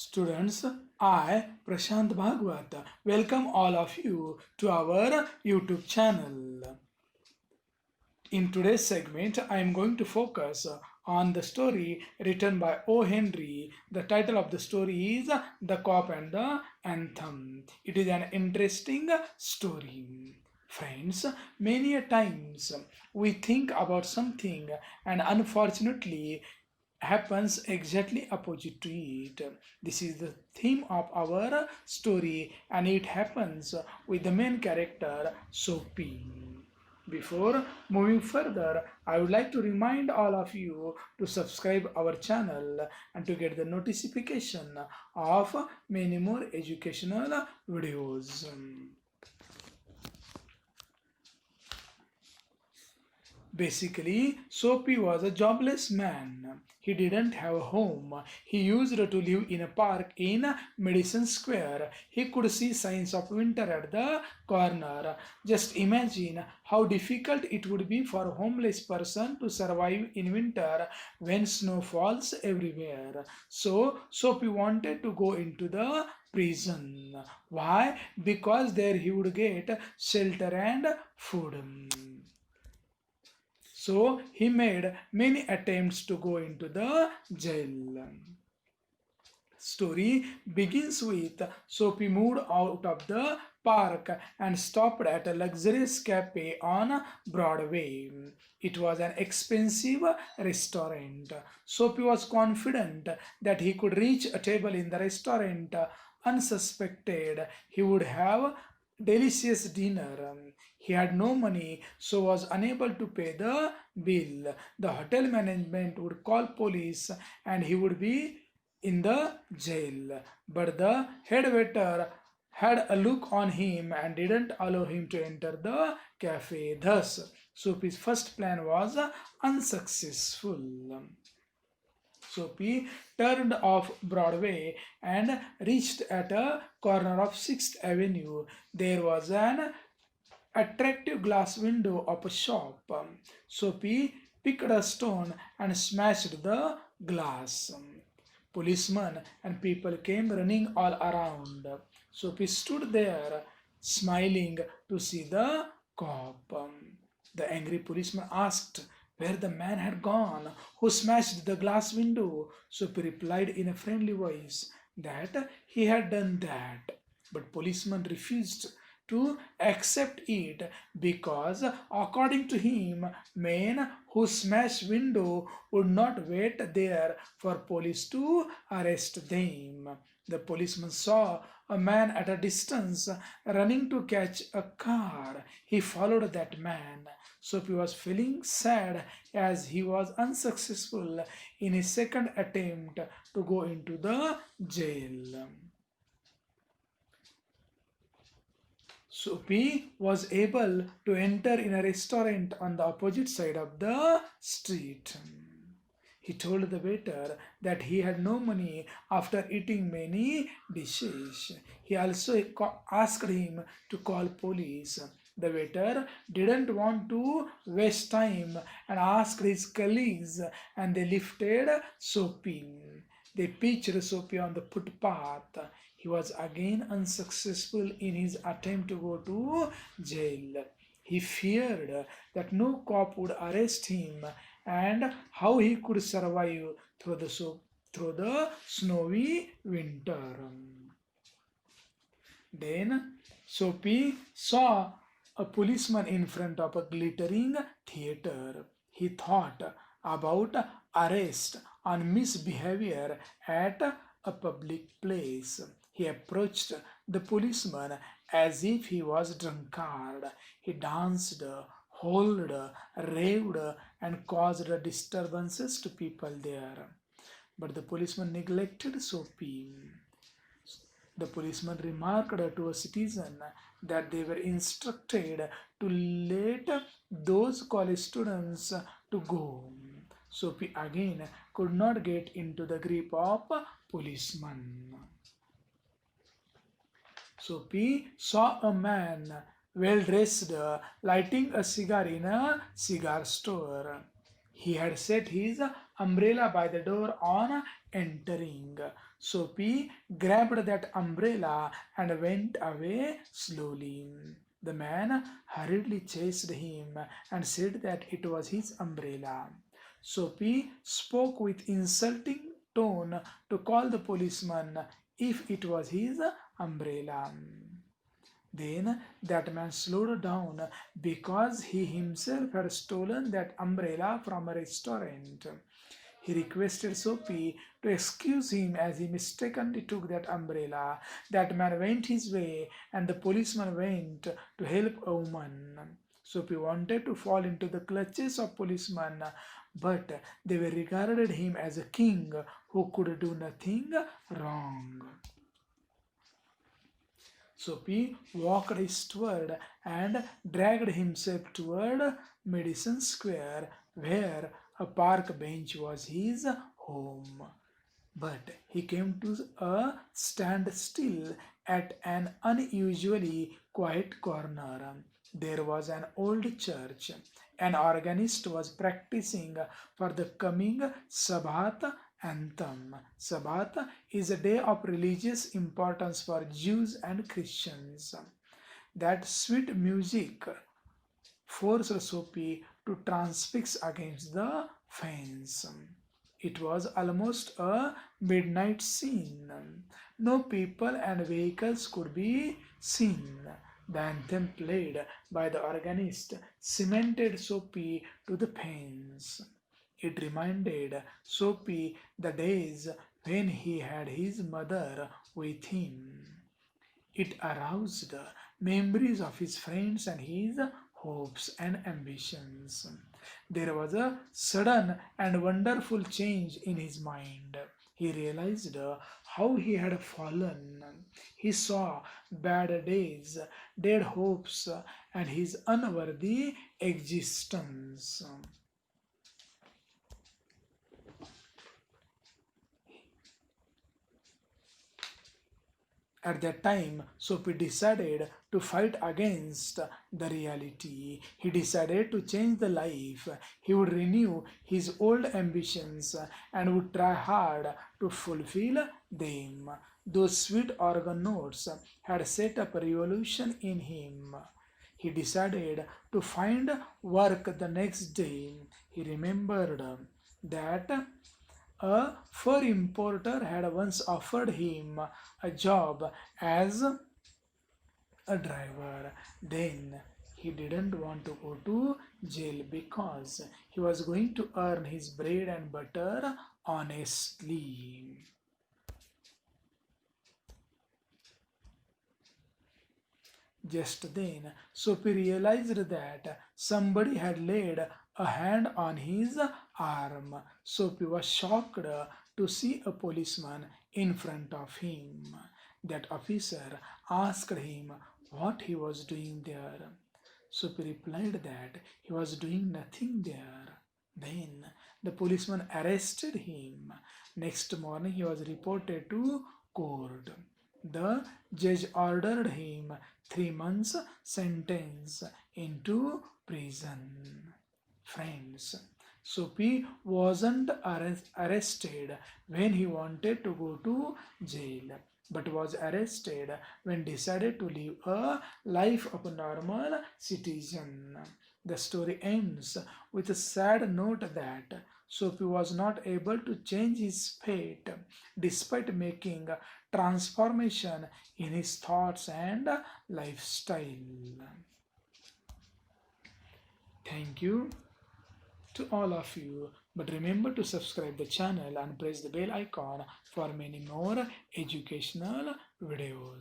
Students, I, Prashant Bhagwat, welcome all of you to our YouTube channel. In today's segment, I am going to focus on the story written by O. Henry. The title of the story is The Cop and the Anthem. It is an interesting story. Friends, many a times we think about something and unfortunately happens exactly opposite to it. This is the theme of our story and it happens with the main character Soapy. Before moving further, I would like to remind all of you to subscribe our channel and to get the notification of many more educational videos. Basically, Soapy was a jobless man. He didn't have a home. He used to live in a park in Madison Square. He could see signs of winter at the corner. Just imagine how difficult it would be for a homeless person to survive in winter when snow falls everywhere. So, Soapy wanted to go into the prison. Why? Because there he would get shelter and food. So he made many attempts to go into the jail. Story begins with Soapy moved out of the park and stopped at a luxurious cafe on Broadway. It was an expensive restaurant. Soapy was confident that he could reach a table in the restaurant unsuspected. He would have delicious dinner. He had no money, so was unable to pay the bill. The hotel management would call police and he would be in the jail. But the head waiter had a look on him and didn't allow him to enter the cafe. Thus, Soapy's first plan was unsuccessful. Soapy turned off Broadway and reached at a corner of 6th Avenue. There was an attractive glass window of a shop. Soapy picked a stone and smashed the glass. Policemen and people came running all around. Soapy stood there, smiling to see the cop. The angry policeman asked where the man had gone who smashed the glass window. Soapy replied in a friendly voice that he had done that. But policeman refused to accept it because according to him men who smash window would not wait there for police to arrest them. The policeman saw a man at a distance running to catch a car. He followed that man. Soapy was feeling sad as he was unsuccessful in his second attempt to go into the jail. Soapy was able to enter in a restaurant on the opposite side of the street. He told the waiter that he had no money after eating many dishes. He also asked him to call police. The waiter didn't want to waste time and asked his colleagues and they lifted Soapy. They pitched Soapy on the footpath. He was again unsuccessful in his attempt to go to jail. He feared that no cop would arrest him and how he could survive through the snowy winter. Then Soapy saw a policeman in front of a glittering theater. He thought about arrest on misbehavior at a public place. He approached the policeman as if he was drunkard. He danced, howled, raved, and caused disturbances to people there. But the policeman neglected Soapy. The policeman remarked to a citizen that they were instructed to let those college students to go. Soapy again could not get into the grip of policeman. Soapy saw a man well dressed lighting a cigar in a cigar store. He had set his umbrella by the door on entering. Soapy grabbed that umbrella and went away slowly. The man hurriedly chased him and said that it was his umbrella. Soapy spoke with insulting tone to call the policeman if it was his umbrella. Then that man slowed down because he himself had stolen that umbrella from a restaurant. He requested Soapy to excuse him as he mistakenly took that umbrella. That man went his way and the policeman went to help a woman. Soapy wanted to fall into the clutches of policemen, but they were regarded him as a king who could do nothing wrong. Soapy walked eastward and dragged himself toward Madison Square, where a park bench was his home. But he came to a standstill at an unusually quiet corner. There was an old church. An organist was practicing for the coming Sabbath anthem. Sabbath is a day of religious importance for Jews and Christians. That sweet music forced Soapy to transfix against the fence. It was almost a midnight scene. No people and vehicles could be seen. The anthem played by the organist cemented Soapy to the fence. It reminded Soapy the days when he had his mother with him. It aroused memories of his friends and his hopes and ambitions. There was a sudden and wonderful change in his mind. He realized how he had fallen. He saw bad days, dead hopes, and his unworthy existence. At that time, Soapy decided to fight against the reality. He decided to change the life. He would renew his old ambitions and would try hard to fulfill them. Those sweet organ notes had set up a revolution in him. He decided to find work the next day. He remembered that a fur importer had once offered him a job as a driver. Then he didn't want to go to jail because he was going to earn his bread and butter honestly. Just then, Soapy realized that somebody had laid a hand on his arm. Soapy was shocked to see a policeman in front of him. That officer asked him what he was doing there. Soapy replied that he was doing nothing there. Then the policeman arrested him. Next morning, he was reported to court. The judge ordered him 3 months sentence into prison. Friends, Soapy wasn't arrested when he wanted to go to jail, but was arrested when decided to live a life of a normal citizen. The story ends with a sad note that Soapy was not able to change his fate despite making transformation in his thoughts and lifestyle. Thank you to all of you, but remember to subscribe the channel and press the bell icon for many more educational videos.